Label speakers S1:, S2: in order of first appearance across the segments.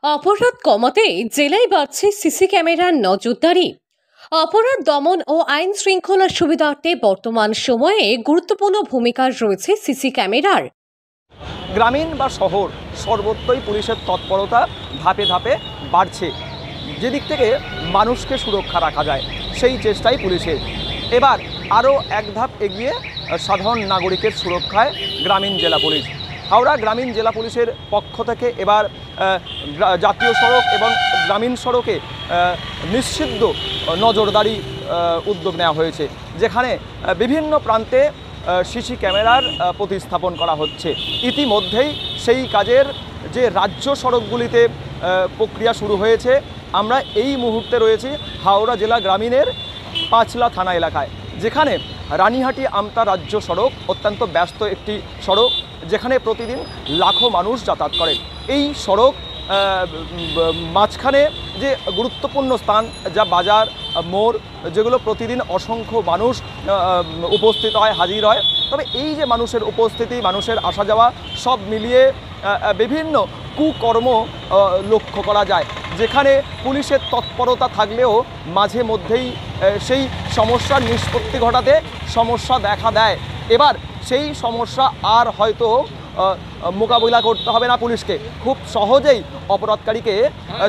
S1: অপরাধ কমাতে জেলায় বাড়ছে সিসি ক্যামেরার নজরদারি। অপরাধ দমন ও আইন শৃঙ্খলার সুবিধার্থে বর্তমান সময়ে গুরুত্বপূর্ণ ভূমিকা রয়েছে সিসি ক্যামেরার।
S2: গ্রামীণ বা শহর সর্বত্রই পুলিশের তৎপরতা ধাপে ধাপে বাড়ছে। যেদিক থেকে মানুষকে সুরক্ষা রাখা যায় সেই চেষ্টাই পুলিশের। এবার আরও এক ধাপ এগিয়ে সাধারণ নাগরিকের সুরক্ষায় গ্রামীণ জেলা পুলিশ। হাওড়া গ্রামীণ জেলা পুলিশের পক্ষ থেকে এবার জাতীয় সড়ক এবং গ্রামীণ সড়কে নিষিদ্ধ নজরদারি উদ্যোগ নেওয়া হয়েছে, যেখানে বিভিন্ন প্রান্তে সিসি ক্যামেরার প্রতিস্থাপন করা হচ্ছে। ইতিমধ্যেই সেই কাজের যে রাজ্য সড়কগুলিতে প্রক্রিয়া শুরু হয়েছে। আমরা এই মুহূর্তে রয়েছি হাওড়া জেলা গ্রামীণের পাঁচলা থানা এলাকায়, যেখানে রানীহাটি আমতা রাজ্য সড়ক অত্যন্ত ব্যস্ত একটি সড়ক, যেখানে প্রতিদিন লাখো মানুষ যাতায়াত করে। এই সড়ক মাঝখানে যে গুরুত্বপূর্ণ স্থান, যা বাজার মোড়, যেগুলো প্রতিদিন অসংখ্য মানুষ উপস্থিত হয়, হাজির হয়। তবে এই যে মানুষের উপস্থিতি, মানুষের আসা যাওয়া, সব মিলিয়ে বিভিন্ন কুকর্ম লক্ষ্য করা যায়, যেখানে পুলিশের তৎপরতা থাকলেও মাঝে মধ্যেই সেই সমস্যার নিষ্পত্তি ঘটাতে সমস্যা দেখা দেয়। এবার সেই সমস্যা আর হয়তো মোকাবিলা করতে হবে না পুলিশকে, খুব সহজেই অপরাধকারীকে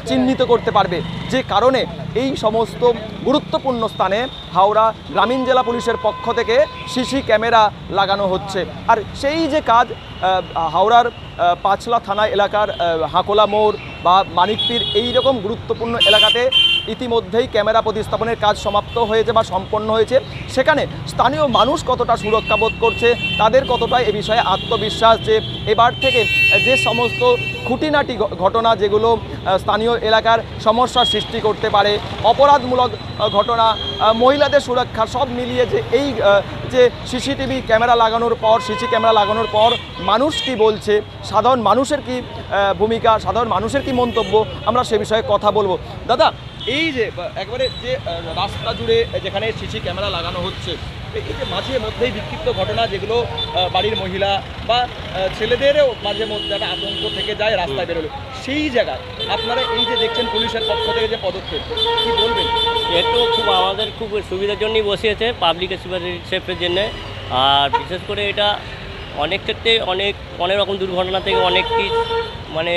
S2: চিহ্নিত করতে পারবে। যে কারণে এই সমস্ত গুরুত্বপূর্ণ স্থানে হাওড়া গ্রামীণ জেলা পুলিশের পক্ষ থেকে সিসি ক্যামেরা লাগানো হচ্ছে। আর সেই যে কাজ হাওড়ার পাঁচলা থানা এলাকার হাঁকোলা মোড় বা মানিকপীর এই রকম গুরুত্বপূর্ণ এলাকাতে ইতিমধ্যেই ক্যামেরা প্রতিস্থাপনের কাজ সমাপ্ত হয়েছে বা সম্পন্ন হয়েছে। সেখানে স্থানীয় মানুষ কতটা সুরক্ষা বোধ করছে, তাদের কতটা এ বিষয়ে আত্মবিশ্বাস যে এবার থেকে যে সমস্ত খুঁটিনাটি ঘটনা যেগুলো স্থানীয় এলাকার সমস্যার সৃষ্টি করতে পারে, অপরাধমূলক ঘটনা, মহিলাদের সুরক্ষা, সব মিলিয়ে যে এই যে সিসিটিভি ক্যামেরা লাগানোর পর, সিসি ক্যামেরা লাগানোর পর মানুষ কি বলছে, সাধারণ মানুষের কি ভূমিকা, সাধারণ মানুষের কি মন্তব্য, আমরা সে বিষয়ে কথা বলবো। দাদা, এই যে একবারে যে রাস্তা জুড়ে যেখানে সিসি ক্যামেরা লাগানো হচ্ছে, এই যে মাঝে মধ্যেই বিক্ষিপ্ত ঘটনা, যেগুলো বাড়ির মহিলা বা ছেলেদেরও মাঝে মধ্যে একটা আতঙ্ক থেকে যায় রাস্তায় বেরোলে, সেই জায়গায় আপনারা এই যে দেখছেন পুলিশের পক্ষ থেকে যে পদক্ষেপ, কি বলবেন?
S3: এতো খুব আমাদের খুব সুবিধার জন্যই বসিয়েছে, পাবলিক সেফের জন্য। আর বিশেষ করে এটা অনেক ক্ষেত্রে অনেক রকম দুর্ঘটনা থেকে অনেকটি মানে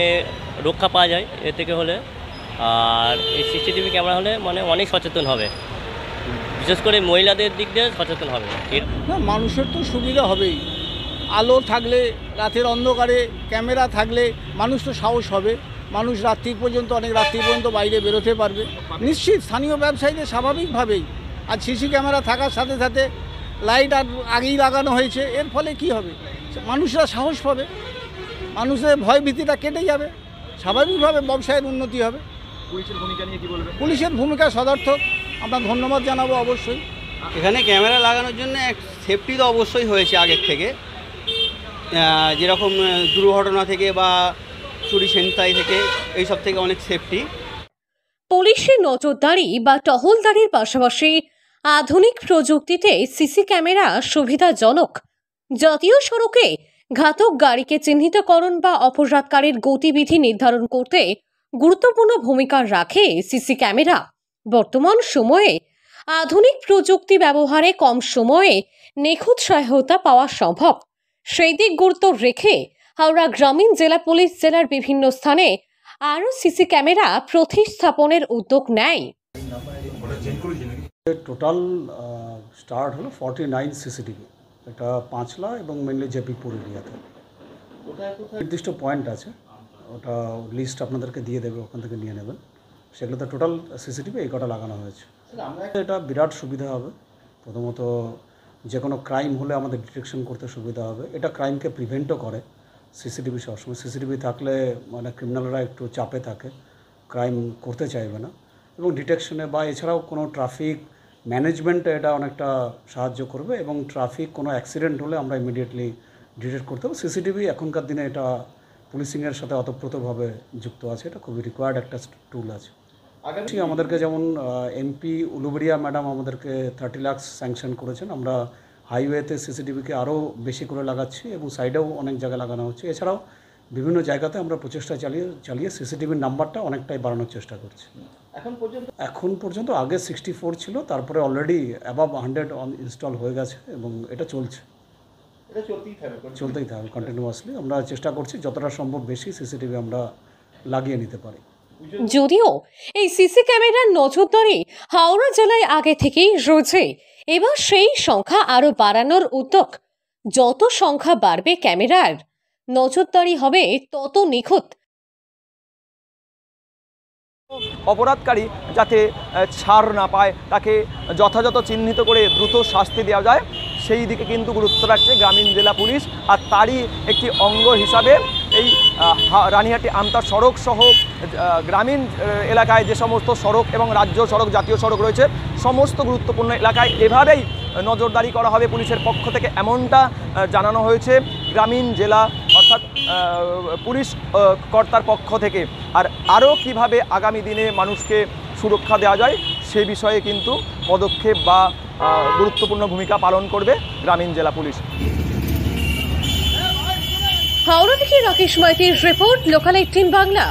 S3: রক্ষা পাওয়া যায় এ থেকে হলে। আর এই সিসিটিভি ক্যামেরা হলে মানে অনেক সচেতন হবে, বিশেষ করে মহিলাদের দিক দিয়ে সচেতন হবে।
S4: না, মানুষের তো সুবিধা হবেই। আলো থাকলে, রাতের অন্ধকারে ক্যামেরা থাকলে মানুষ তো সাহস হবে, মানুষ রাত্রি পর্যন্ত, অনেক রাত্রি পর্যন্ত বাইরে বেরোতে পারবে। নিশ্চিত স্থানীয় ব্যবসায়ীদের স্বাভাবিকভাবেই, আর সিসি ক্যামেরা থাকার সাথে সাথে লাইট আর আগেই লাগানো হয়েছে, এর ফলে কি হবে, মানুষরা সাহস পাবে, মানুষের ভয় ভীতিটা কেটে যাবে, স্বাভাবিকভাবে ব্যবসায়ের উন্নতি হবে।
S2: পুলিশের ভূমিকা নিয়ে কি বলবেন?
S4: পুলিশের ভূমিকা সদর্থক, আমরা ধন্যবাদ জানাবো অবশ্যই।
S5: এখানে ক্যামেরা লাগানোর জন্য এক সেফটি তো অবশ্যই হয়েছে আগের থেকে, যেরকম দুর্ঘটনা থেকে বা চুরি ছিনতাই থেকে, এইসব থেকে অনেক সেফটি।
S1: পুলিশের নজরদারি বা টহলদারির পাশাপাশি আধুনিক প্রযুক্তিতে সিসি ক্যামেরা সুবিধাজনক। জাতীয় সড়কে ঘাতক গাড়িকে চিহ্নিতকরণ বা অপরাধকারীর গতিবিধি নির্ধারণ করতে গুরুত্বপূর্ণ ভূমিকা রাখে সিসি ক্যামেরা। বর্তমান সময়ে আধুনিক প্রযুক্তি ব্যবহারে কম সময়ে নিখুঁত সহায়তা পাওয়া সম্ভব। সেই দিক গুরুত্ব রেখে হাওড়া গ্রামীণ জেলা পুলিশ জেলার বিভিন্ন স্থানে আরও সিসি ক্যামেরা প্রতিস্থাপনের উদ্যোগ নেয়।
S6: টোটাল স্টার্ট হলো 49 সিসিটিভি, এটা পাঁচলা এবং মেনলি জেপিপুর এরিয়াতে। নির্দিষ্ট পয়েন্ট আছে, ওটা লিস্ট আপনাদেরকে দিয়ে দেবে, ওখান থেকে নিয়ে নেবেন। সেগুলোতে টোটাল সিসিটিভি এই কটা লাগানো হয়েছে। এটা বিরাট সুবিধা হবে। প্রথমত যে কোনো ক্রাইম হলে আমাদের ডিটেকশন করতে সুবিধা হবে। এটা ক্রাইমকে প্রিভেন্টও করে। সিসিটিভি সবসময়, সিসিটিভি থাকলে মানে ক্রিমিনালরা একটু চাপে থাকে, ক্রাইম করতে চাইবে না, এবং ডিটেকশনে বা এছাড়াও কোনো ট্রাফিক ম্যানেজমেন্টে এটা অনেকটা সাহায্য করবে। এবং ট্রাফিক কোনো অ্যাক্সিডেন্ট হলে আমরা ইমিডিয়েটলি ডিটেক্ট করতে হবে। সিসিটিভি এখনকার দিনে এটা পুলিশিংয়ের সাথে অতপ্রতভাবে যুক্ত আছে, এটা খুবই রিকোয়ার্ড একটা টুল আছে। আমাদেরকে যেমন এমপি উলুবেড়িয়া ম্যাডাম আমাদেরকে 30 লাখ স্যাংশন করেছেন। আমরা হাইওয়েতে সিসিটিভিকে আরও বেশি করে লাগাচ্ছি এবং সাইডেও অনেক জায়গায় লাগানো হচ্ছে। এছাড়াও বিভিন্ন জায়গাতে আমরা প্রচেষ্টা চালিয়ে সিসিটিভির নাম্বারটা অনেকটাই বাড়ানোর চেষ্টা করছি। এখন পর্যন্ত আগে 64 ছিল, তারপরে অলরেডি অ্যাবাভ 100 ইনস্টল হয়ে গেছে এবং এটা চলছে, চলতেই থাকবে কন্টিনিউয়াসলি। আমরা চেষ্টা করছি যতটা সম্ভব বেশি সিসিটিভি আমরা লাগিয়ে নিতে পারি।
S1: যদিও এই সিসি ক্যামেরার নজরদারি হাওড়া জেলায় আগে থেকেই রয়েছে, এবার সেই সংখ্যা আরও বাড়ানোর উদ্যোগ। যত সংখ্যা বাড়বে ক্যামেরার, নজরদারি হবে তত নিখুঁত।
S2: অপরাধকারী যাতে ছাড় না পায়, তাকে যথাযথ চিহ্নিত করে দ্রুত শাস্তি দেওয়া যায়, সেই দিকে কিন্তু গুরুত্ব রাখছে গ্রামীণ জেলা পুলিশ। আর তারই একটি অঙ্গ হিসাবে এই রানিহাটি আমতা সড়ক সহ গ্রামীণ এলাকায় যে সমস্ত সড়ক এবং রাজ্য সড়ক, জাতীয় সড়ক রয়েছে, সমস্ত গুরুত্বপূর্ণ এলাকায় এভাবেই নজরদারি করা হবে পুলিশের পক্ষ থেকে, এমনটা জানানো হয়েছে গ্রামীণ জেলা অর্থাৎ পুলিশ কর্তার পক্ষ থেকে। আর আরও কীভাবে আগামী দিনে মানুষকে সুরক্ষা দেওয়া যায় সে বিষয়ে কিন্তু পদক্ষেপ বা গুরুত্বপূর্ণ ভূমিকা পালন করবে গ্রামীণ জেলা পুলিশ।
S1: হাওড়া থেকে রাকেশ মাইতির রিপোর্ট, লোকাল 18 বাংলা।